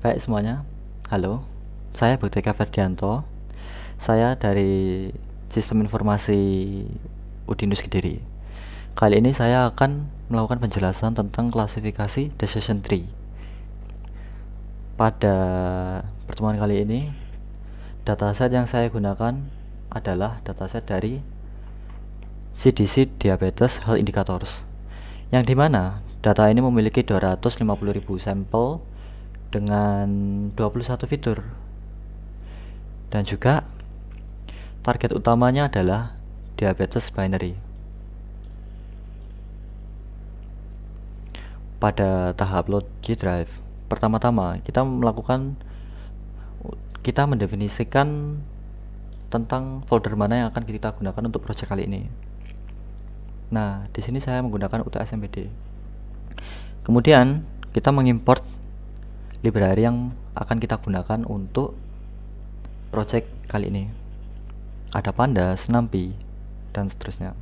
Baik semuanya, halo, saya Buktika Ferdianto. Saya dari Sistem Informasi Udinus Kediri. Kali ini saya akan melakukan penjelasan tentang klasifikasi decision tree. Pada pertemuan kali ini, dataset yang saya gunakan adalah dataset dari CDC Diabetes Health Indicators, yang dimana data ini memiliki 250.000 sampel dengan 21 fitur, dan juga target utamanya adalah diabetes binary. Pada tahap load G drive, pertama-tama kita mendefinisikan tentang folder mana yang akan kita gunakan untuk project kali ini. Nah, di sini saya menggunakan UTS-MPD. Kemudian kita mengimport library yang akan kita gunakan untuk project kali ini. Ada Pandas, NumPy, dan seterusnya.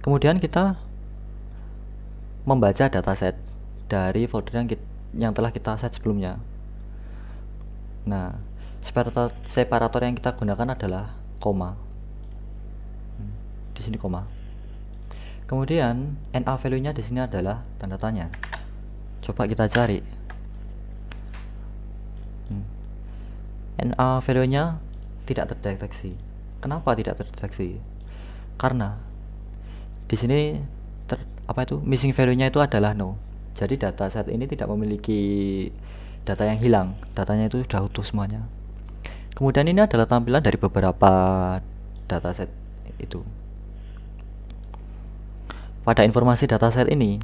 Kemudian kita membaca dataset dari folder yang telah kita set sebelumnya. Nah, separator yang kita gunakan adalah koma. Di sini koma. Kemudian NA value-nya di sini adalah tanda tanya. Coba kita cari. NA value-nya tidak terdeteksi. Kenapa tidak terdeteksi? Karena di sini missing value-nya itu adalah no. Jadi dataset ini tidak memiliki data yang hilang. Datanya itu sudah utuh semuanya. Kemudian ini adalah tampilan dari beberapa dataset itu. Pada informasi dataset ini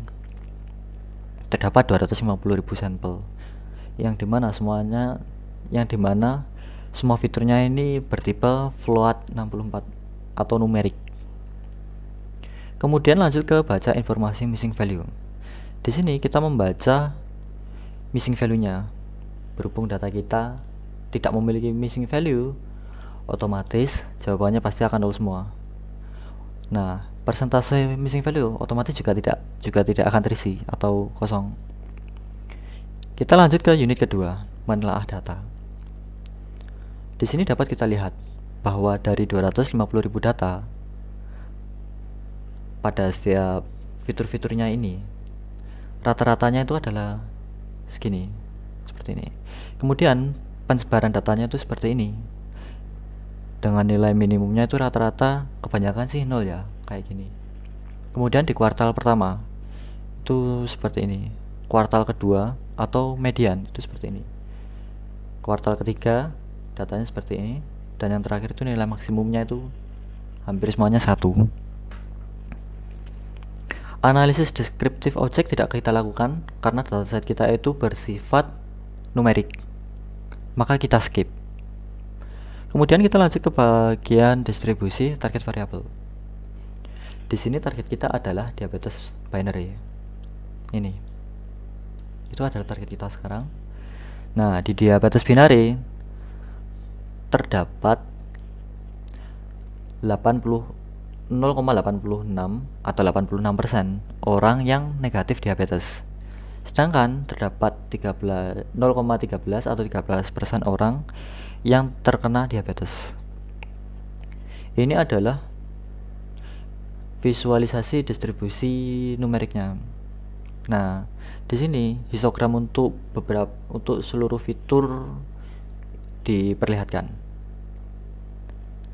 terdapat 250.000 sampel, yang dimana semua fiturnya ini bertipe float 64 atau numerik. Kemudian lanjut ke baca informasi missing value. Di sini kita membaca missing value-nya. Berhubung data kita tidak memiliki missing value, otomatis jawabannya pasti akan nol semua. Nah, persentase missing value otomatis juga tidak akan terisi atau kosong. Kita lanjut ke unit kedua, menelaah data. Di sini dapat kita lihat bahwa dari 250.000 data, pada setiap fitur-fiturnya ini rata-ratanya itu adalah segini, seperti ini. Kemudian pensebaran datanya itu seperti ini, dengan nilai minimumnya itu rata-rata kebanyakan sih 0 ya, kayak gini. Kemudian di kuartal pertama itu seperti ini, kuartal kedua atau median itu seperti ini, kuartal ketiga datanya seperti ini, dan yang terakhir itu nilai maksimumnya itu hampir semuanya 1. Analisis descriptive object tidak kita lakukan karena dataset kita itu bersifat numerik, maka kita skip. Kemudian kita lanjut ke bagian distribusi target variable. Di sini target kita adalah diabetes binary. Ini. Itu adalah target kita sekarang. Nah, di diabetes binary terdapat 0,86 atau 86% orang yang negatif diabetes. Sedangkan terdapat 0,13 atau 13% orang yang terkena diabetes. Ini adalah visualisasi distribusi numeriknya. Nah, di sini histogram untuk seluruh fitur diperlihatkan.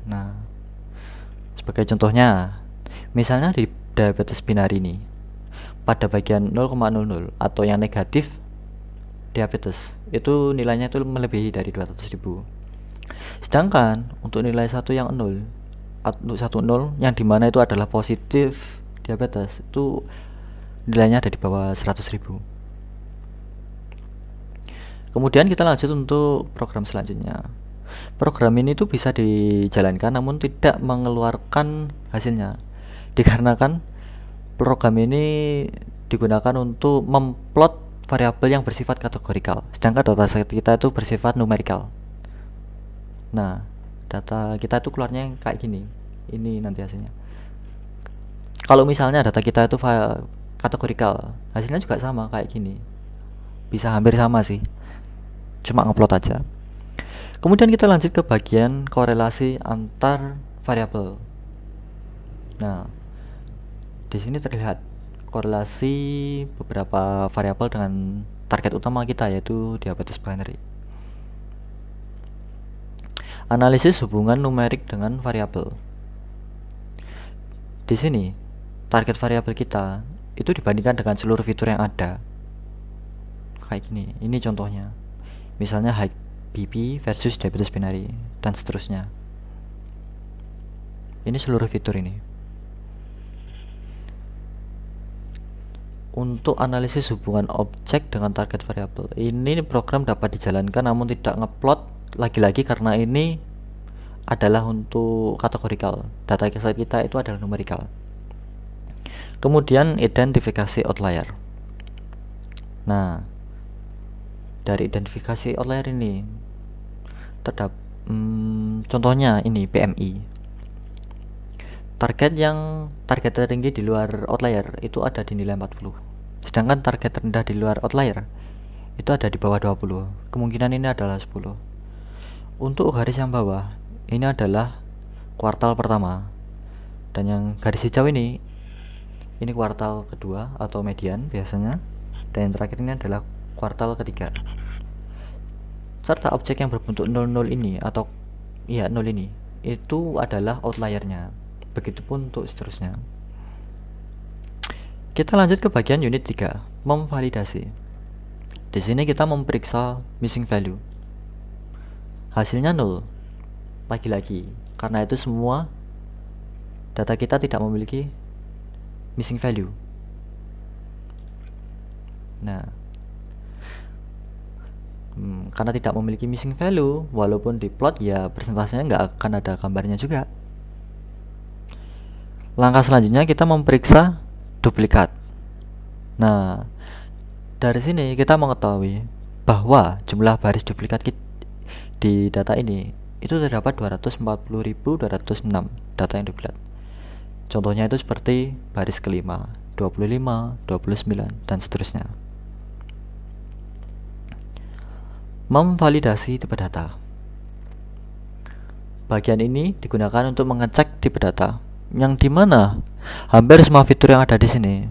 Nah, sebagai contohnya, misalnya di diabetes binary ini, pada bagian 0,00 atau yang negatif diabetes, itu nilainya itu melebihi dari 200.000. Sedangkan untuk nilai 1 yang 0, untuk 10 yang dimana itu adalah positif diabetes, itu nilainya ada di bawah 100.000. Kemudian kita lanjut untuk program selanjutnya. Program ini tuh bisa dijalankan namun tidak mengeluarkan hasilnya, dikarenakan program ini digunakan untuk memplot variabel yang bersifat kategorikal, sedangkan dataset kita itu bersifat numerikal. Nah, data kita itu keluarnya kayak gini. Ini nanti hasilnya. Kalau misalnya data kita itu kategorikal, hasilnya juga sama kayak gini. Bisa hampir sama sih. cuma ngupload aja. Kemudian kita lanjut ke bagian korelasi antar variabel. Nah, di sini terlihat korelasi beberapa variabel dengan target utama kita, yaitu diabetes binary. Analisis hubungan numerik dengan variabel. Di sini target variabel kita itu dibandingkan dengan seluruh fitur yang ada. Kayak gini. Ini contohnya. Misalnya high BP versus diabetes binary dan seterusnya. Ini seluruh fitur ini. Untuk analisis hubungan objek dengan target variabel, ini program dapat dijalankan namun tidak ngeplot, lagi-lagi karena ini adalah untuk kategorikal. Data kita itu adalah numerikal. Kemudian identifikasi outlier. Nah, dari identifikasi outlier ini terdapat contohnya ini PMI. Target tertinggi di luar outlier itu ada di nilai 40. Sedangkan target terendah di luar outlier itu ada di bawah 20. Kemungkinan ini adalah 10. Untuk garis yang bawah, ini adalah kuartal pertama. Dan yang garis hijau ini kuartal kedua atau median biasanya. Dan yang terakhir ini adalah kuartal ketiga. Serta objek yang berbentuk 00 ini atau 0 ini itu adalah outliernya. Begitupun untuk seterusnya. Kita lanjut ke bagian unit 3, memvalidasi. Di sini kita memeriksa missing value. Hasilnya 0. Lagi-lagi, karena itu semua data kita tidak memiliki missing value. Nah, karena tidak memiliki missing value, walaupun di plot ya persentasenya nggak akan ada gambarnya juga. Langkah selanjutnya kita memeriksa duplikat. Nah, dari sini kita mengetahui bahwa jumlah baris duplikat di data ini itu terdapat 240.206 data yang duplikat. Contohnya itu seperti baris kelima, 25, 29, dan seterusnya. Memvalidasi tipe data. Bagian ini digunakan untuk mengecek tipe data, yang dimana hampir semua fitur yang ada di sini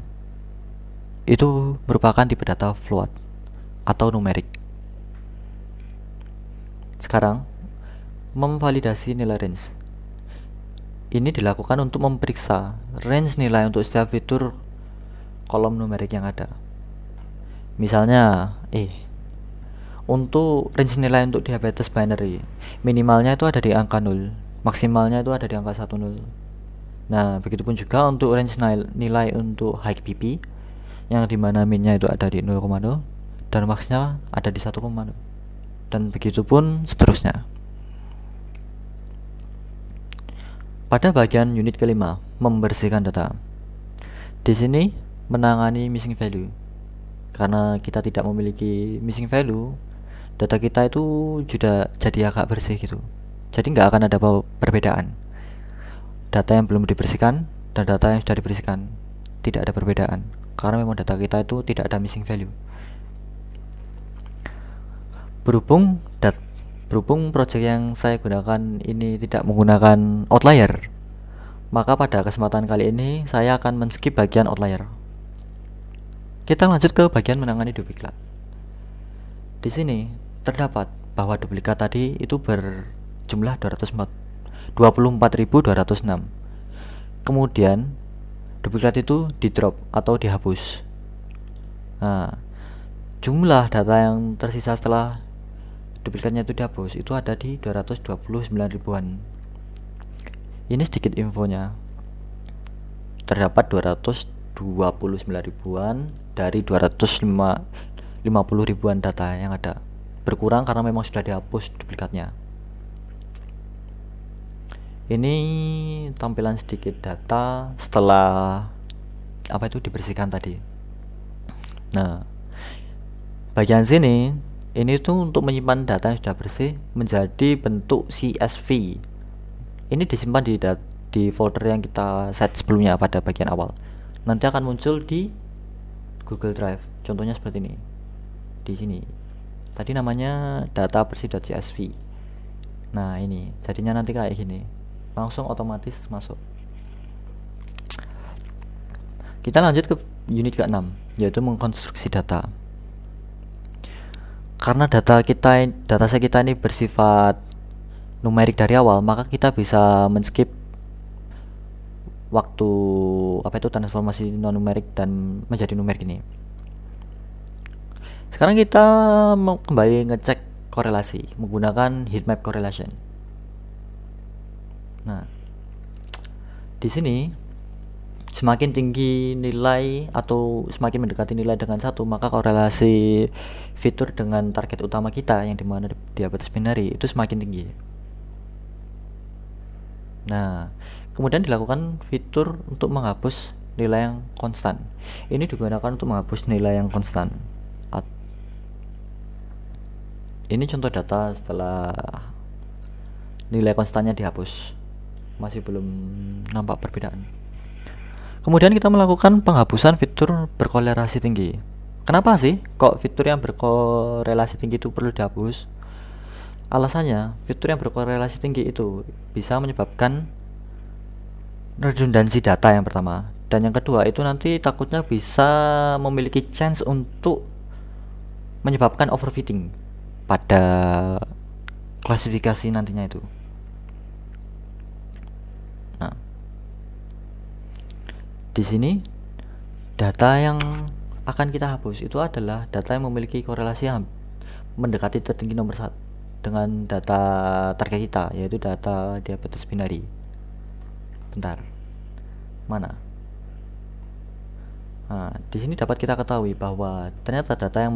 itu merupakan tipe data float atau numerik. Sekarang, memvalidasi nilai range. Ini dilakukan untuk memeriksa range nilai untuk setiap fitur kolom numerik yang ada. Misalnya, untuk range nilai untuk diabetes binary, minimalnya itu ada di angka 0, maksimalnya itu ada di angka 10. Nah, begitupun juga untuk range nilai untuk high BP, yang dimana minnya itu ada di 0,0 dan maxnya ada di 1,0, dan begitupun seterusnya. Pada bagian unit kelima, membersihkan data. Di sini menangani missing value. Karena kita tidak memiliki missing value, data kita itu sudah jadi agak bersih gitu. Jadi nggak akan ada perbedaan. Data yang belum dibersihkan dan data yang sudah dibersihkan tidak ada perbedaan, karena memang data kita itu tidak ada missing value. Berhubung project yang saya gunakan ini tidak menggunakan outlier, maka pada kesempatan kali ini saya akan men-skip bagian outlier. Kita lanjut ke bagian menangani duplikat. Di sini terdapat bahwa duplikat tadi itu berjumlah 24.206. Kemudian duplikat itu di drop atau dihapus. Nah, jumlah data yang tersisa setelah duplikatnya itu dihapus itu ada di 229 ribuan. Ini sedikit infonya. Terdapat 229 ribuan dari 250 ribuan data yang ada. Berkurang karena memang sudah dihapus duplikatnya. Ini tampilan sedikit data setelah dibersihkan tadi. Nah, bagian sini ini tuh untuk menyimpan data yang sudah bersih menjadi bentuk CSV. Ini disimpan di folder yang kita set sebelumnya pada bagian awal. Nanti akan muncul di Google Drive. Contohnya seperti ini. Di sini. Tadi namanya data bersih.csv. Nah ini jadinya nanti kayak gini, langsung otomatis masuk. Kita lanjut ke unit ke-6, yaitu mengkonstruksi data. Karena dataset kita ini bersifat numerik dari awal, maka kita bisa men-skip waktu transformasi non numerik dan menjadi numerik ini. Sekarang kita mau kembali ngecek korelasi menggunakan heatmap correlation. Nah, di sini semakin tinggi nilai atau semakin mendekati nilai dengan 1, maka korelasi fitur dengan target utama kita yang dimana diabetes binary itu semakin tinggi. Nah, kemudian dilakukan fitur untuk menghapus nilai yang konstan. Ini digunakan untuk menghapus nilai yang konstan. Ini contoh data setelah nilai konstannya dihapus. Masih belum nampak perbedaan. Kemudian kita melakukan penghapusan fitur berkorelasi tinggi. Kenapa sih kok fitur yang berkorelasi tinggi itu perlu dihapus? Alasannya, fitur yang berkorelasi tinggi itu bisa menyebabkan redundansi data yang pertama, dan yang kedua itu nanti takutnya bisa memiliki chance untuk menyebabkan overfitting pada klasifikasi nantinya itu. Nah, di sini data yang akan kita hapus itu adalah data yang memiliki korelasi yang mendekati tertinggi nomor 1 dengan data target kita, yaitu data diabetes binary. Bentar, mana? Nah, di sini dapat kita ketahui bahwa ternyata data yang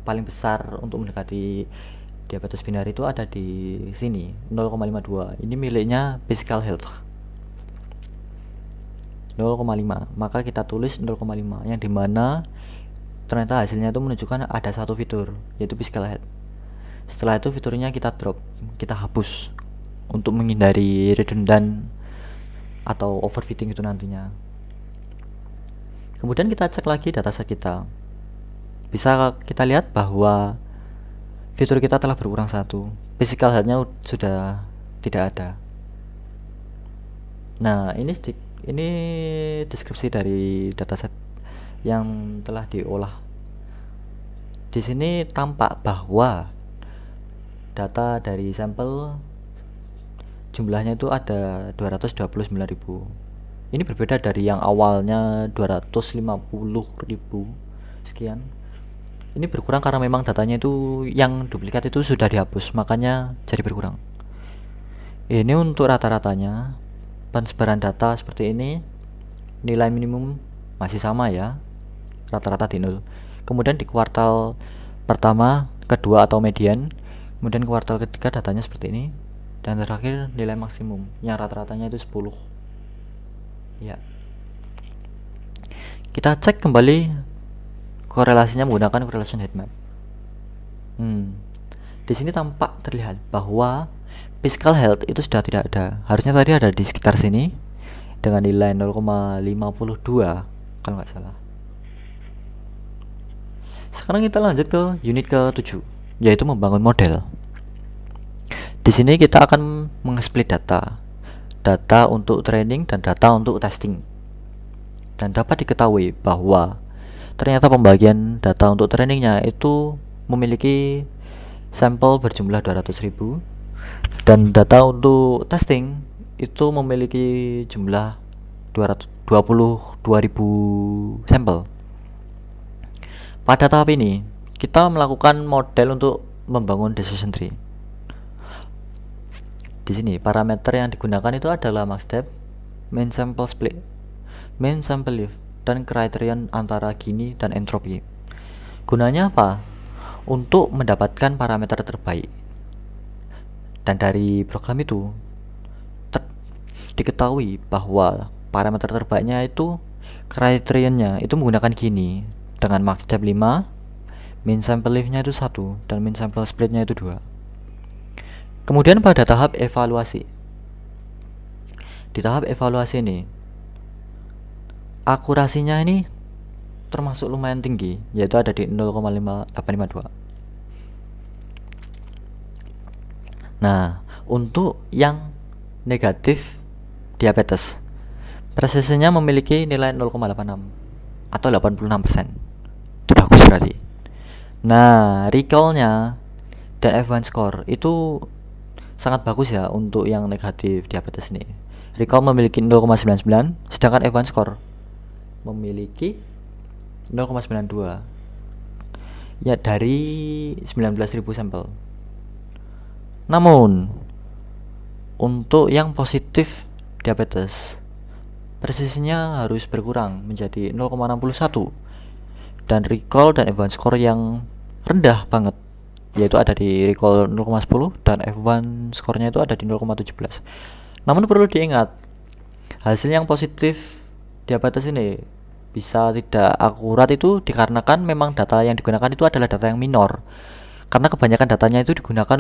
paling besar untuk mendekati diabetes binary itu ada di sini, 0,52. Ini miliknya Physical Health. 0,5. Maka kita tulis 0,5 yang dimana ternyata hasilnya itu menunjukkan ada satu fitur, yaitu Physical Health. Setelah itu fiturnya kita drop, kita hapus untuk menghindari redundant atau overfitting itu nantinya. Kemudian kita cek lagi dataset kita. Bisa kita lihat bahwa fitur kita telah berkurang 1. Physical health-nya sudah tidak ada. Nah, ini deskripsi dari dataset yang telah diolah. Di sini tampak bahwa data dari sampel jumlahnya itu ada 229.000. Ini berbeda dari yang awalnya 250.000 sekian. Ini berkurang karena memang datanya itu yang duplikat itu sudah dihapus, makanya jadi berkurang. Ini untuk rata-ratanya pensebaran data seperti ini, nilai minimum masih sama ya, rata-rata di 0. Kemudian di kuartal pertama, kedua atau median, kemudian kuartal ketiga datanya seperti ini, dan terakhir nilai maksimum yang rata-ratanya itu 10. Ya, kita cek kembali korelasinya menggunakan correlation heatmap. Di sini tampak terlihat bahwa physical health itu sudah tidak ada. Harusnya tadi ada di sekitar sini dengan nilai 0,52 kalau nggak salah. Sekarang kita lanjut ke unit ke-7, yaitu membangun model. Di sini kita akan meng-split data untuk training dan data untuk testing. Dan dapat diketahui bahwa ternyata pembagian data untuk trainingnya itu memiliki sampel berjumlah 200.000, dan data untuk testing itu memiliki jumlah 22.000 sampel. Pada tahap ini kita melakukan model untuk membangun decision tree. Di sini parameter yang digunakan itu adalah max depth, mean sample split, mean sample lift, dan criterion antara Gini dan entropi. Gunanya apa? Untuk mendapatkan parameter terbaik. Dan dari program itu diketahui bahwa parameter terbaiknya itu kriterionnya itu menggunakan Gini dengan max depth 5, mean sample lift-nya itu 1, dan mean sample split-nya itu 2. Kemudian pada tahap evaluasi. Di tahap evaluasi ini akurasinya ini termasuk lumayan tinggi, yaitu ada di 0,552. Nah, untuk yang negatif diabetes, presisinya memiliki nilai 0,86 atau 86%. Itu bagus berarti. Nah, recall-nya dan F1 score itu sangat bagus ya untuk yang negatif diabetes ini. Recall memiliki 0,99, sedangkan F1 score memiliki 0,92. Ya, dari 19.000 sampel. Namun untuk yang positif diabetes, presisinya harus berkurang menjadi 0,61 dan recall dan F1 score yang rendah banget, yaitu ada di recall 0,10 dan F1 skornya itu ada di 0,17. Namun perlu diingat, hasil yang positif diabetes ini bisa tidak akurat itu dikarenakan memang data yang digunakan itu adalah data yang minor, karena kebanyakan datanya itu digunakan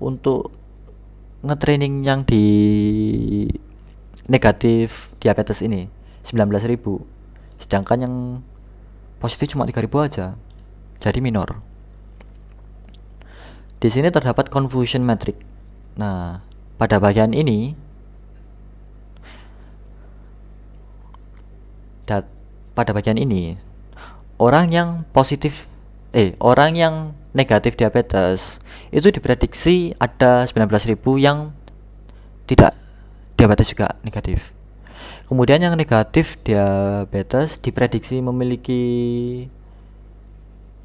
untuk ngetraining yang di negatif diabetes ini 19.000, sedangkan yang positif cuma 3.000 aja, jadi minor. Di sini terdapat confusion metric. Nah, pada bagian ini orang yang negatif diabetes itu diprediksi ada 19.000 yang tidak diabetes juga negatif. Kemudian yang negatif diabetes diprediksi memiliki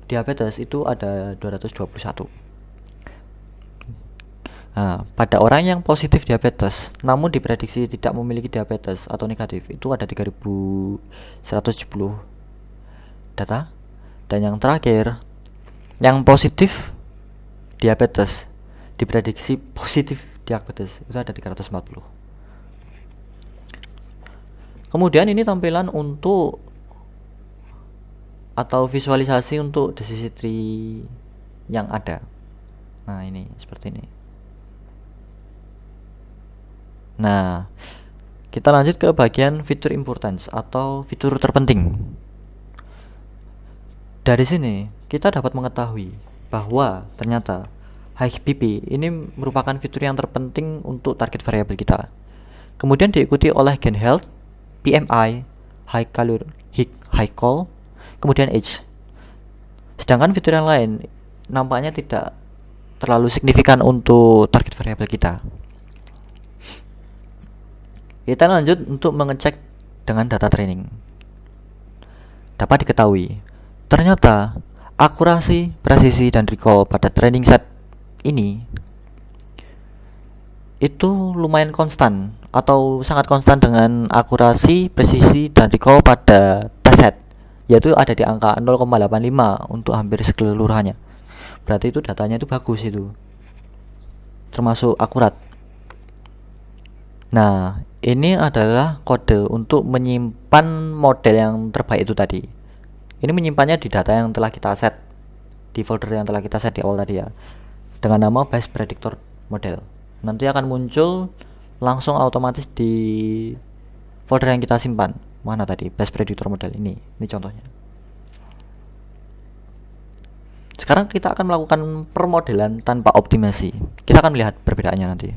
diabetes itu ada 221. Nah, pada orang yang positif diabetes namun diprediksi tidak memiliki diabetes atau negatif itu ada 3.170 data. Dan yang terakhir, yang positif diabetes diprediksi positif diabetes itu ada 340. Kemudian ini tampilan untuk atau visualisasi untuk disease tree yang ada. Nah, ini seperti ini. Nah, kita lanjut ke bagian fitur importance atau fitur terpenting. Dari sini kita dapat mengetahui bahwa ternyata HBP ini merupakan fitur yang terpenting untuk target variabel kita. Kemudian diikuti oleh gain health, PMI, high call, kemudian age. Sedangkan fitur yang lain nampaknya tidak terlalu signifikan untuk target variabel kita. Kita lanjut untuk mengecek dengan data training. Dapat diketahui, ternyata akurasi, presisi, dan recall pada training set ini itu lumayan konstan atau sangat konstan dengan akurasi, presisi, dan recall pada test set, yaitu ada di angka 0,85 untuk hampir keseluruhannya. Berarti itu datanya itu bagus, itu termasuk akurat. Nah, ini adalah kode untuk menyimpan model yang terbaik itu tadi. Ini menyimpannya di data yang telah kita set, di folder yang telah kita set di awal tadi ya, dengan nama base predictor model. Nanti akan muncul langsung otomatis di folder yang kita simpan. Mana tadi base predictor model ini contohnya. Sekarang kita akan melakukan permodelan tanpa optimasi. Kita akan melihat perbedaannya nanti.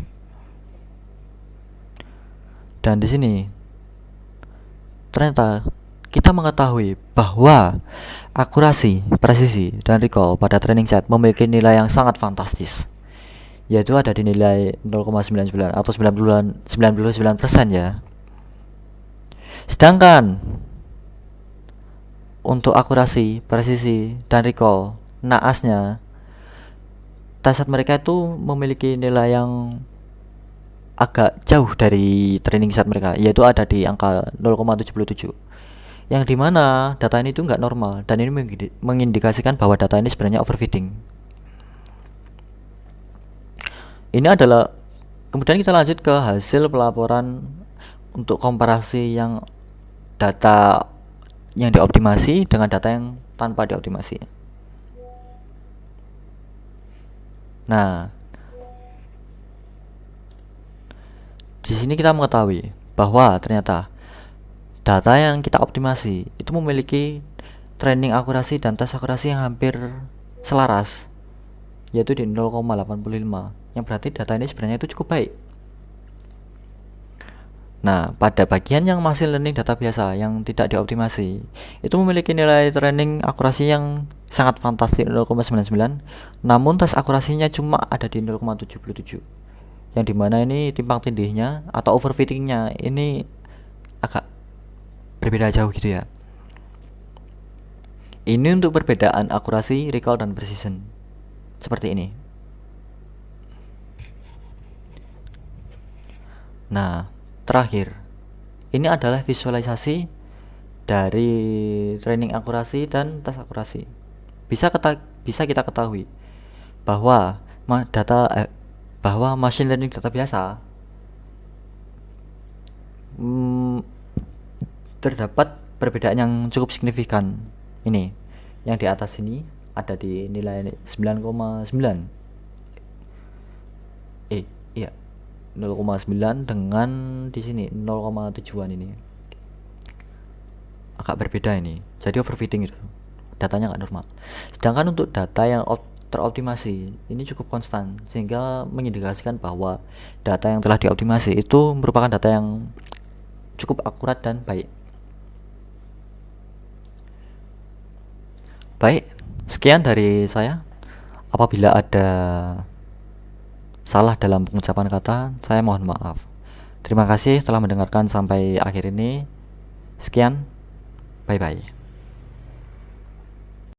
Dan di sini ternyata kita mengetahui bahwa akurasi, presisi, dan recall pada training set memiliki nilai yang sangat fantastis, yaitu ada di nilai 0,99 atau 99% ya. Sedangkan untuk akurasi, presisi, dan recall naasnya tes set mereka itu memiliki nilai yang agak jauh dari training set mereka, yaitu ada di angka 0,77, yang dimana data ini itu nggak normal, dan ini mengindikasikan bahwa data ini sebenarnya overfitting. Ini adalah, kemudian kita lanjut ke hasil pelaporan untuk komparasi yang data yang dioptimasi dengan data yang tanpa dioptimasi. Nah, di sini kita mengetahui bahwa ternyata data yang kita optimasi itu memiliki training akurasi dan tes akurasi yang hampir selaras, yaitu di 0,85, yang berarti data ini sebenarnya itu cukup baik. Nah, pada bagian yang machine learning data biasa yang tidak dioptimasi, itu memiliki nilai training akurasi yang sangat fantastis 0,99, namun tes akurasinya cuma ada di 0,77. Yang dimana ini timpang tindihnya atau overfittingnya ini agak berbeda jauh gitu ya. Ini untuk perbedaan akurasi, recall, dan precision. Seperti ini. Nah, terakhir, ini adalah visualisasi dari training akurasi dan tes akurasi. Bisa kita ketahui bahwa bahwa machine learning data biasa terdapat perbedaan yang cukup signifikan. Ini yang di atas ini ada di nilai 9,9. Iya, 0,9 dengan di sini 0,7an ini agak berbeda ini, jadi overfitting itu, datanya nggak normal. Sedangkan untuk data yang teroptimasi ini cukup konstan, sehingga mengindikasikan bahwa data yang telah dioptimasi itu merupakan data yang cukup akurat dan baik. Baik, sekian dari saya. Apabila ada salah dalam pengucapan kata, saya mohon maaf. Terima kasih telah mendengarkan sampai akhir ini. Sekian, bye-bye.